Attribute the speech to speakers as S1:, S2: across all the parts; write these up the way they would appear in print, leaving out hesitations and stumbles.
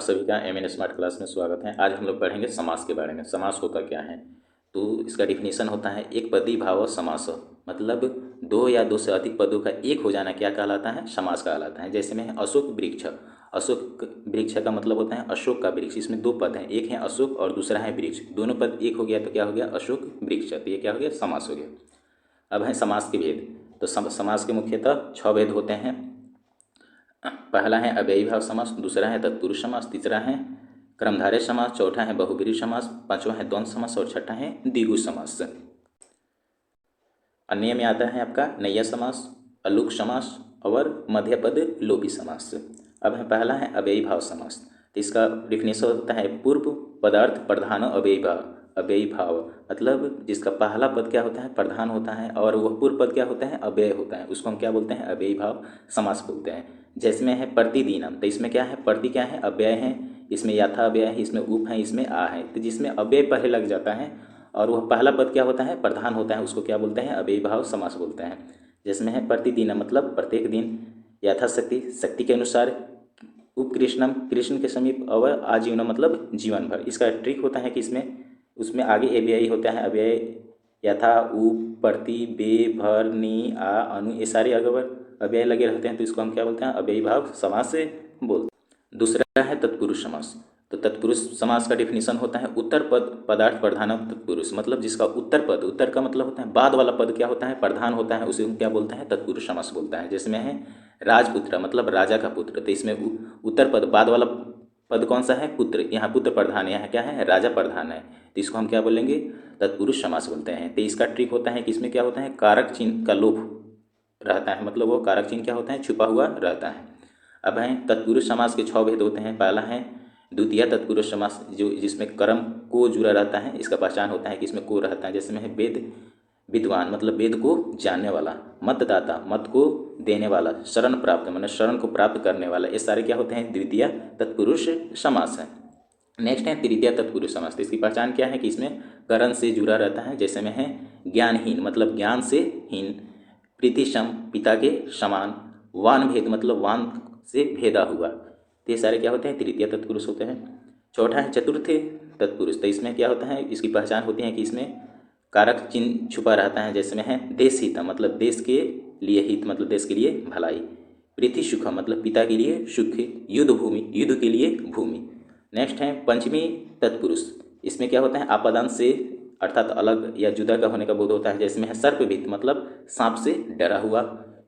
S1: सभी का M N smart class में स्वागत है। आज हम लोग पढ़ेंगे समास के बारे में। समास होता क्या है, तो इसका डिफिनीशन होता है एक पदी भाव समास, मतलब दो या दो से अधिक पदों का एक हो जाना क्या कहलाता है, समास कहलाता है। जैसे में अशोक वृक्ष। अशोक वृक्ष का मतलब होता है अशोक का वृक्ष। इसमें दो पद हैं, एक है अशोक और दूसरा है वृक्ष। दोनों पद एक हो गया तो क्या हो गया, अशोक वृक्ष। तो ये क्या हो गया, समास हो गया। अब है समास के भेद। तो समास के मुख्यतः 6 भेद होते हैं। पहला है अव्ययी भाव समास, दूसरा है तत्पुरुष समास, तीसरा है कर्मधारय समास, चौथा है बहुब्रीहि समास, पांचवा है द्वंद्व समास और छठा है द्विगु समास। अन्य में आता है आपका नैया समास, अलुक समास और मध्यपद लोपी समास। अब है पहला है अव्ययी भाव समास। तो इसका डिफिनेशन होता है पूर्व पदार्थ प्रधान अव्ययी भाव। अव्ययी भाव मतलब जिसका पहला पद क्या होता है, प्रधान होता है, और वह पूर्व पद क्या होता है, अव्यय होता है, उसको हम क्या बोलते हैं, अव्ययी भाव समास बोलते हैं। जैसे है प्रतिदिनम, तो इसमें क्या है, प्रति क्या है, अव्यय है, इसमें यथा अव्यय है, इसमें उप है, इसमें आ है। तो जिसमें अव्यय पहले लग जाता है और वह पहला पद क्या होता है, प्रधान होता है, उसको क्या बोलते हैं, अव्ययी भाव समास बोलते हैं। जिसमें है प्रतिदिन मतलब प्रत्येक दिन, यथाशक्ति शक्ति के अनुसार, उपकृष्णम कृष्ण के समीप, और आजीवन मतलब जीवन भर। इसका ट्रिक होता है कि उसमें आगे अव्ययी होता है, अव्यय यथा उप प्रति बे भर नी आ अनु, ये सारे अगर अव्यय लगे रहते हैं तो इसको हम क्या बोलते हैं, अव्ययी भाव समास से बोलते हैं। दूसरा है तत्पुरुष समास। तो तत्पुरुष समास का डिफिनीशन होता है उत्तर पद पदार्थ प्रधान तत्पुरुष, मतलब जिसका उत्तर पद, उत्तर का मतलब होता है बाद वाला पद क्या होता है, प्रधान होता है, उसे हम क्या बोलते हैं, तत्पुरुष समास बोलता है। जिसमें है राजपुत्र मतलब राजा का पुत्र, तो इसमें उत्तर पद बाद वाला पद कौन सा है, पुत्र। यहाँ पुत्र प्रधान, यहाँ क्या है, राजा प्रधान है, तो इसको हम क्या बोलेंगे, तत्पुरुष समास बोलते हैं। तो इसका ट्रिक होता है कि इसमें क्या होता है, कारक चिन्ह का लोप रहता है, मतलब वो कारक चिन्ह क्या होता है, छुपा हुआ रहता है। अब है तत्पुरुष समास के 6 भेद होते हैं। पहला है द्वितीय तत्पुरुष समास, जो जिसमें कर्म को जुड़ा रहता है। इसका पहचान होता है कि इसमें को रहता है। जैसे में है वेद विद्वान मतलब वेद को जानने वाला, मतदाता मत को देने वाला, शरण प्राप्त मतलब शरण को प्राप्त करने वाला, ये सारे क्या होते हैं, द्वितीय तत्पुरुष समास है। नेक्स्ट है तृतीय तत्पुरुष समास। तो इसकी पहचान क्या है कि इसमें करण से जुड़ा रहता है। जैसे में है ज्ञानहीन मतलब ज्ञान से हीन, प्रीतिशम पिता के समान, वान भेद मतलब वान से भेदा हुआ। तो ये सारे क्या होते हैं, तृतीय तत्पुरुष होते हैं। चौथा है चतुर्थ तत्पुरुष। तो इसमें क्या होता है, इसकी पहचान होती है कि इसमें कारक चिन्ह छुपा रहता है। जैसे में है देश हित मतलब देश के लिए हित मतलब देश के लिए भलाई, प्रीति सुखम मतलब पिता के लिए सुख, युद्ध भूमि युद्ध के लिए भूमि। नेक्स्ट है पंचमी तत्पुरुष। इसमें क्या होता है, आपदांत से अर्थात अलग या जुदा का होने का बोध होता है। जैसे में है सर्पभीत मतलब सांप से डरा हुआ,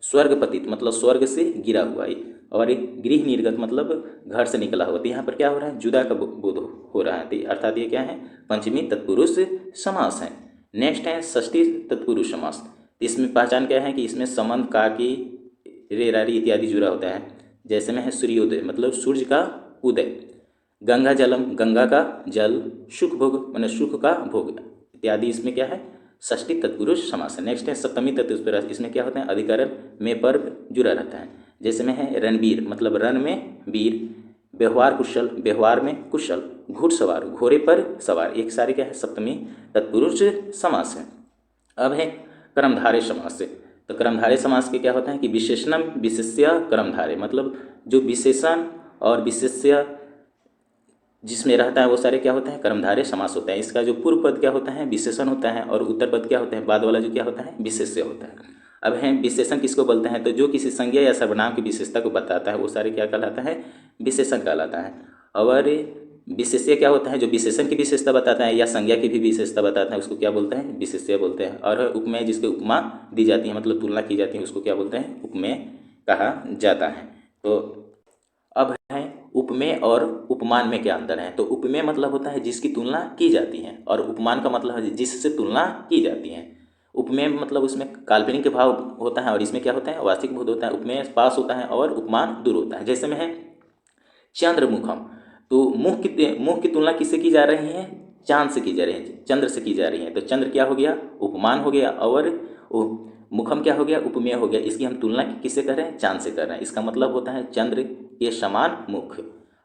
S1: स्वर्गपतित मतलब स्वर्ग से गिरा हुआ, और गृह निर्गत मतलब घर से निकला हुआ। तो यहाँ पर क्या हो रहा है, जुदा का बोध हो रहा है, तो अर्थात ये क्या है, पंचमी तत्पुरुष समास है। नेक्स्ट है षष्ठी तत्पुरुष समास। इसमें पहचान क्या है कि इसमें संबंध का की रे रारी इत्यादि जुड़ा होता है। जैसे में है सूर्योदय मतलब सूर्य का उदय, गंगा जलम गंगा का जल, सुख भोग मतलब सुख का भोग इत्यादि, इसमें क्या है, षष्ठी तत्पुरुष समास है। नेक्स्ट है सप्तमी तत्पुरुष। इसमें क्या होता है, अधिकरण में पर्व जुड़ा रहता है। जैसे में है रणवीर मतलब रण में वीर, व्यवहार कुशल व्यवहार में कुशल, घुड़सवार घोड़े पर सवार, एक सारे क्या है, सप्तमी तत्पुरुष समास है। अब है कर्मधारय समास। तो कर्मधारय समास के क्या होता है कि विशेषणम विशेष्य कर्मधारय, मतलब जो विशेषण और विशेष्य जिसमें रहता है वो सारे क्या होता है, कर्मधारय समास होता है। इसका जो पूर्व पद क्या होता है, विशेषण होता है, और उत्तर पद क्या होता है, बाद वाला जो क्या होता है, विशेष्य होता है। अब है विशेषण किसको बोलते हैं, तो जो किसी संज्ञा या सर्वनाम की विशेषता को बताता है वो सारे क्या कहलाता है, विशेषण कहलाता है। और विशेष्य क्या होता है, जो विशेषण की विशेषता बताता है या संज्ञा की भी विशेषता बताता है उसको क्या बोलते हैं, विशेष्य बोलते हैं। और उपमेय जिसके उपमा दी जाती है मतलब तुलना की जाती है उसको क्या बोलते हैं, उपमेय कहा जाता है। तो अब है उपमेय और उपमान में क्या अंतर है। तो उपमेय मतलब होता है जिसकी तुलना की जाती है, और उपमान का मतलब है जिससे तुलना की जाती है। उपमेय मतलब उसमें काल्पनिक भाव होता है और इसमें क्या होता है, वास्तविक बोध होता है। उपमेय पास होता है और उपमान दूर होता है। जैसे में है चंद्रमुखम, तो मुख की तुलना किससे की जा रही है, चांद से की जा रही है, चंद्र से की जा रही है। तो चंद्र क्या हो गया, उपमान हो गया, और मुखम क्या हो गया, उपमेय हो गया। इसकी हम तुलना किससे कर रहे हैं, चांद से कर रहे हैं। इसका मतलब होता है चंद्र के समान मुख।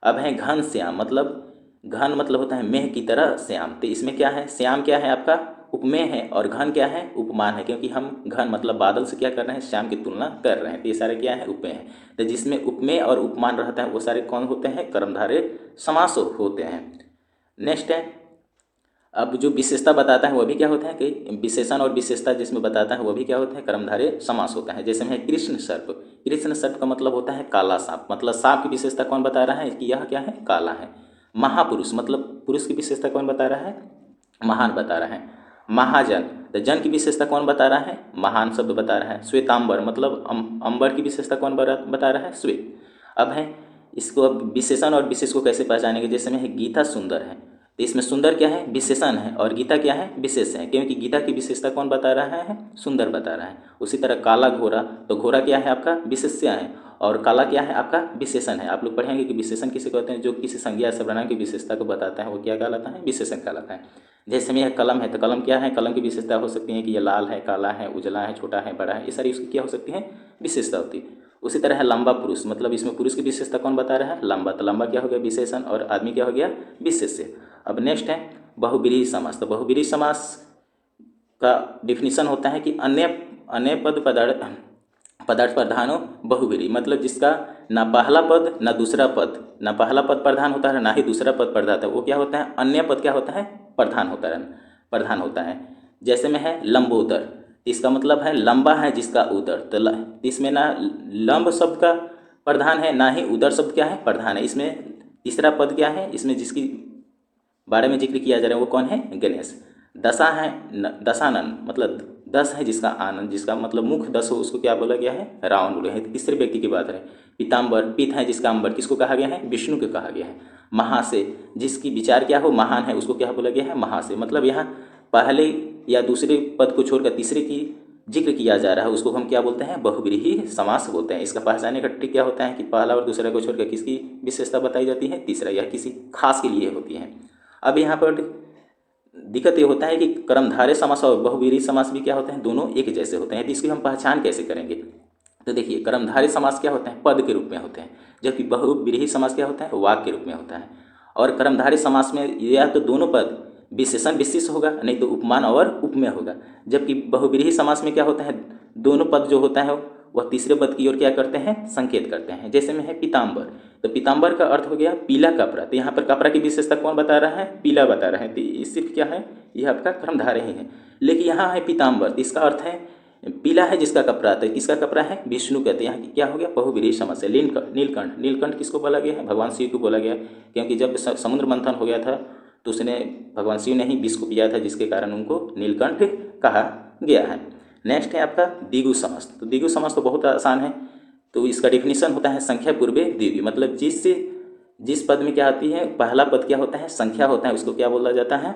S1: अब है घन श्याम, मतलब घन मतलब होता है मेह की तरह श्याम। तो इसमें क्या है, श्याम क्या है आपका उपमेय है और घन क्या है, उपमान है, क्योंकि हम घन मतलब बादल से क्या कर रहे हैं, श्याम की तुलना कर रहे हैं। तो ये सारे क्या है, उपमेय है। तो जिसमें उपमेय और उपमान रहता है वो सारे कौन होते हैं, कर्मधारय समास होते हैं। नेक्स्ट है, अब जो विशेषता बताता है वह भी क्या होता है कि विशेषण और विशेषता जिसमें बताता है वह भी क्या होता है, कर्मधारय समास होता है। जैसे में कृष्ण सर्प, कृष्ण सर्प का मतलब होता है काला सांप, मतलब सांप की विशेषता कौन बता रहा है कि यह क्या है, काला है। महापुरुष मतलब पुरुष की विशेषता कौन बता रहा है, महान बता रहा है। महाजन, तो जन की विशेषता कौन बता रहा है, महान शब्द बता रहा है। श्वेतांबर मतलब अंबर की विशेषता कौन बता रहा है, श्वेत। अब है इसको, अब विशेषण और विशेष को कैसे पहचानेंगे। जैसे में है गीता सुंदर है, तो इसमें सुंदर क्या है, विशेषण है, और गीता क्या है, विशेष है, क्योंकि गीता की विशेषता कौन बता रहा है, सुंदर बता रहा है। उसी तरह काला घोड़ा, तो घोड़ा क्या है आपका विशेष्य है, और काला क्या है आपका विशेषण है। आप लोग पढ़ेंगे कि विशेषण किसे कहते हैं, जो किसी संज्ञा सर्वनाम की विशेषता को बताता है वो क्या कहलाता है, विशेषण कहलाता है। जैसे में यह कलम है, तो कलम क्या है, कलम की विशेषता हो सकती है कि यह लाल है, काला है, उजला है, छोटा है, बड़ा है, ये सारी उसकी क्या हो सकती है, विशेषता होती है। उसी तरह है लंबा पुरुष, मतलब इसमें पुरुष की विशेषता कौन बता रहा है, लंबा, तो लंबा क्या हो गया, विशेषण, और आदमी क्या हो गया, विशेष्य। अब नेक्स्ट है बहुब्रीहि समास। तो बहुब्रीहि समास का डिफिनीशन होता है कि अन्य अन्य पद पदार्थ प्रधानो बहुब्रीहि, मतलब जिसका ना पहला पद ना दूसरा पद, ना पहला पद प्रधान होता है ना ही दूसरा पद प्रधान होता है, वो क्या होता है, अन्य पद क्या होता है, प्रधान होता है। जैसे में है लंबोदर, इसका मतलब है लंबा है जिसका उदर, तो इसमें ना लंब शब्द का प्रधान है ना ही उदर शब्द क्या है, प्रधान है। इसमें तीसरा पद क्या है, इसमें जिसकी बारे में जिक्र किया जा रहा है वो कौन है, गणेश। दशा है दशानन, मतलब 10 है जिसका आनंद, जिसका मतलब मुख 10 हो उसको क्या बोला गया है, रावण बोले हैं। तीसरे व्यक्ति की बात है। पीताम्बर, पीत है जिसका अंबर, किसको कहा गया है, विष्णु को कहा गया है। महासे, जिसकी विचार क्या हो, महान है, उसको क्या बोला गया है, महासे। मतलब यहाँ पहले या दूसरे पद को छोड़कर तीसरे की जिक्र किया जा रहा है, उसको हम क्या बोलते हैं, बहुब्रीहि समास बोलते हैं। इसका पहचानने का ट्रिक क्या होता है कि पहला और दूसरा को छोड़कर किसकी विशेषता बताई जाती है, तीसरा, या किसी खास के लिए होती है। अब यहाँ पर दिक्कत ये होता है कि कर्मधारय समास और बहुब्रीहि समास भी क्या होते हैं, दोनों एक जैसे होते हैं। तो इसकी हम पहचान कैसे करेंगे। तो देखिए, कर्मधारय समास क्या होते हैं, पद के रूप में होते हैं, जबकि बहुब्रीहि समास क्या होता है, वाक्य के रूप में होता है। और कर्मधारय समास में या तो दोनों पद विशेषण विशेष होगा, नहीं तो उपमान और उपमेय होगा। जबकि बहुब्रीहि समास में क्या होता है, दोनों पद जो होता है वह तीसरे पद की ओर क्या करते हैं, संकेत करते हैं। जैसे में है पीताम्बर, तो पीताम्बर का अर्थ हो गया पीला कपड़ा, तो यहाँ पर कपड़ा की विशेषता कौन बता रहा है, पीला बता रहा है, तो ये सिर्फ क्या है, यह आपका कर्मधारय ही है। लेकिन यहाँ है पीताम्बर, तो इसका अर्थ है पीला है जिसका कपड़ा, तो किसका कपड़ा है, विष्णु कहते हैं। यहाँ क्या हो गया, बहुब्रीहि समास है। नीलकंठ, नीलकंठ किसको बोला गया है, भगवान शिव को बोला गया, क्योंकि जब समुद्र मंथन हो गया था तो उसने भगवान शिव ने ही विष को पिया था, जिसके कारण उनको नीलकंठ कहा गया है। नेक्स्ट है आपका द्विगु समास। तो द्विगु समास तो बहुत आसान है, तो इसका डिफिनीशन होता है संख्या पूर्वे द्विगु, मतलब जिस पद में क्या आती है, पहला पद क्या होता है, संख्या होता है, उसको क्या बोला जाता है,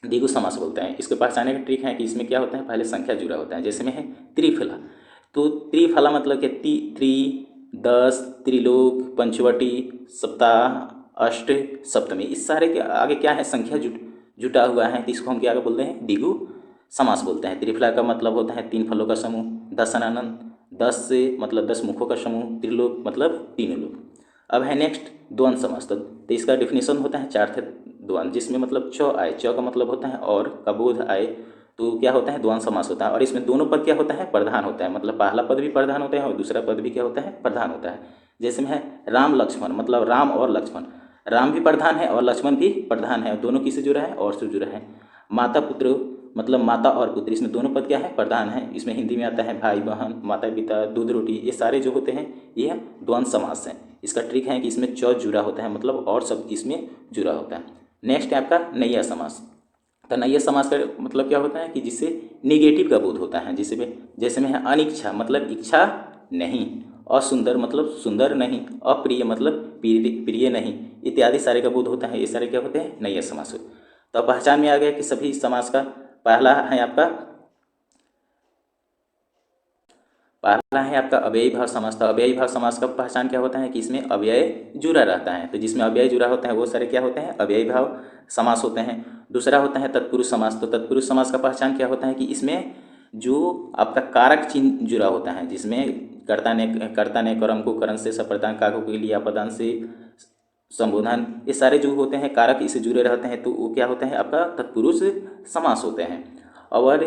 S1: द्विगु समास बोलते हैं। इसको पहचानने का ट्रिक है कि इसमें क्या होता है, पहले संख्या जुड़ा होता है। जैसे में है त्रिफला, तो त्रिफला मतलब कि त्रि 10, त्रिलोक, पंचवटी, सप्ताह, अष्ट, सप्तमी, इस सारे के आगे क्या है, संख्या जुटा हुआ है, तो इसको हम क्या बोलते हैं, द्विगु समास बोलते हैं। त्रिफला का मतलब होता है 3 फलों का समूह, दशानन 10 से मतलब 10 मुखों का समूह, त्रिलोक मतलब 3 लोक। अब है नेक्स्ट द्वंद्व समास। तो इसका डिफिनीशन होता है 4 थे द्वंद्व, जिसमें मतलब च आए, च का मतलब होता है और का बोध आए, तो क्या होता है, द्वंद्व समास होता है। और इसमें दोनों पद क्या होता है, प्रधान होता है, मतलब पहला पद भी प्रधान होता है और दूसरा पद भी क्या होता है, प्रधान होता है। जैसे में है राम लक्ष्मण, मतलब राम और लक्ष्मण, राम भी प्रधान है और लक्ष्मण भी प्रधान है, दोनों किससे जुड़ा है, और से जुड़ा है। माता पुत्र, मतलब माता और पुत्र, इसमें दोनों पद क्या है, प्रधान है। इसमें हिंदी में आता है भाई बहन, माता पिता, दूध रोटी, ये सारे जो होते हैं ये द्वंद्व समास है। इसका ट्रिक है कि इसमें च जुड़ा होता है, मतलब और सब इसमें जुड़ा होता है। नेक्स्ट है आपका नैया समास। तो नैया समास का मतलब क्या होता है कि जिससे निगेटिव का बोध होता है। जैसे में है अनिच्छा, मतलब इच्छा नहीं, असुंदर मतलब सुंदर नहीं, अप्रिय मतलब प्रिय नहीं, इत्यादि सारे का बोध होता है। ये सारे क्या होते हैं, नैया समास। तो पहचान में आ गया कि सभी समास का पहला है आपका अव्ययी भाव समास। था अव्ययी भाव समास का पहचान क्या होता है कि इसमें अव्यय जुड़ा रहता है, तो जिसमें अव्यय जुड़ा होता है वो सारे क्या होते हैं, अव्ययी भाव समास होते हैं। दूसरा होता है तत्पुरुष समास। तो तत्पुरुष समास का पहचान क्या होता है कि इसमें जो आपका कारक चिन्ह जुड़ा होता है, जिसमें कर्ता ने कर्म को करण से, सप्रदान काको के लिए अपदान से, संबोधन, ये सारे जो होते हैं कारक इससे जुड़े रहते हैं, तो वो क्या होते हैं, आपका तत्पुरुष समास होते हैं। और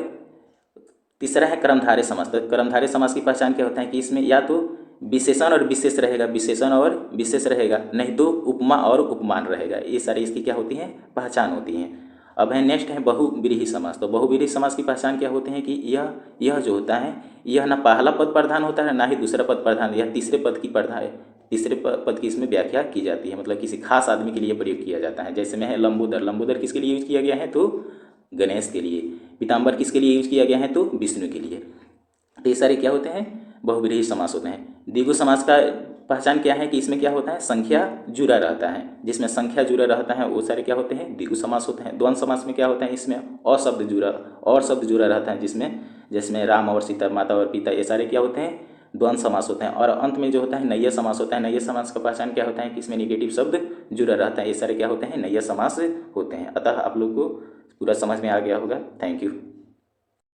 S1: तीसरा है कर्मधारय समास। तो कर्मधारय समास की पहचान क्या होता है कि इसमें या तो विशेषण और विशेष रहेगा, विशेषण और विशेष रहेगा, नहीं तो उपमा और उपमान रहेगा। ये सारी इसकी क्या होती हैं, पहचान होती हैं। अब है नेक्स्ट है बहुव्रीहि समास। तो बहुव्रीहि समास की पहचान क्या होती है कि यह जो होता है, यह ना पहला पद प्रधान होता है ना ही दूसरा पद प्रधान, यह तीसरे पद की तीसरे पद की इसमें व्याख्या की जाती है, मतलब किसी खास आदमी के लिए प्रयोग किया जाता है। जैसे में है लंबोदर। लंबोदर किसके लिए यूज किया गया है, तो गणेश के लिए। पीताम्बर किसके लिए यूज किया गया है, तो विष्णु के लिए। तो ये सारे क्या होते हैं, बहुव्रीहि समास होते हैं। द्विगु समास का पहचान क्या है कि इसमें क्या होता है, संख्या जुड़ा रहता है। जिसमें संख्या जुड़ा रहता है वो सारे क्या होते हैं, द्विगु समास होते हैं। द्वंद्व समास में क्या होता है, इसमें और शब्द जुड़ा रहता है, जिसमें राम और सीता, माता और पिता, ये सारे क्या होते हैं, द्वंद्व समास होते हैं। और अंत में जो होता है नैया समास होता है। नैया समास का पहचान क्या होता है कि इसमें निगेटिव शब्द जुड़ा रहता है। ये सारे क्या होते हैं, नैया समास होते हैं। अतः आप लोग को पूरा समझ में आ गया होगा। Thank you.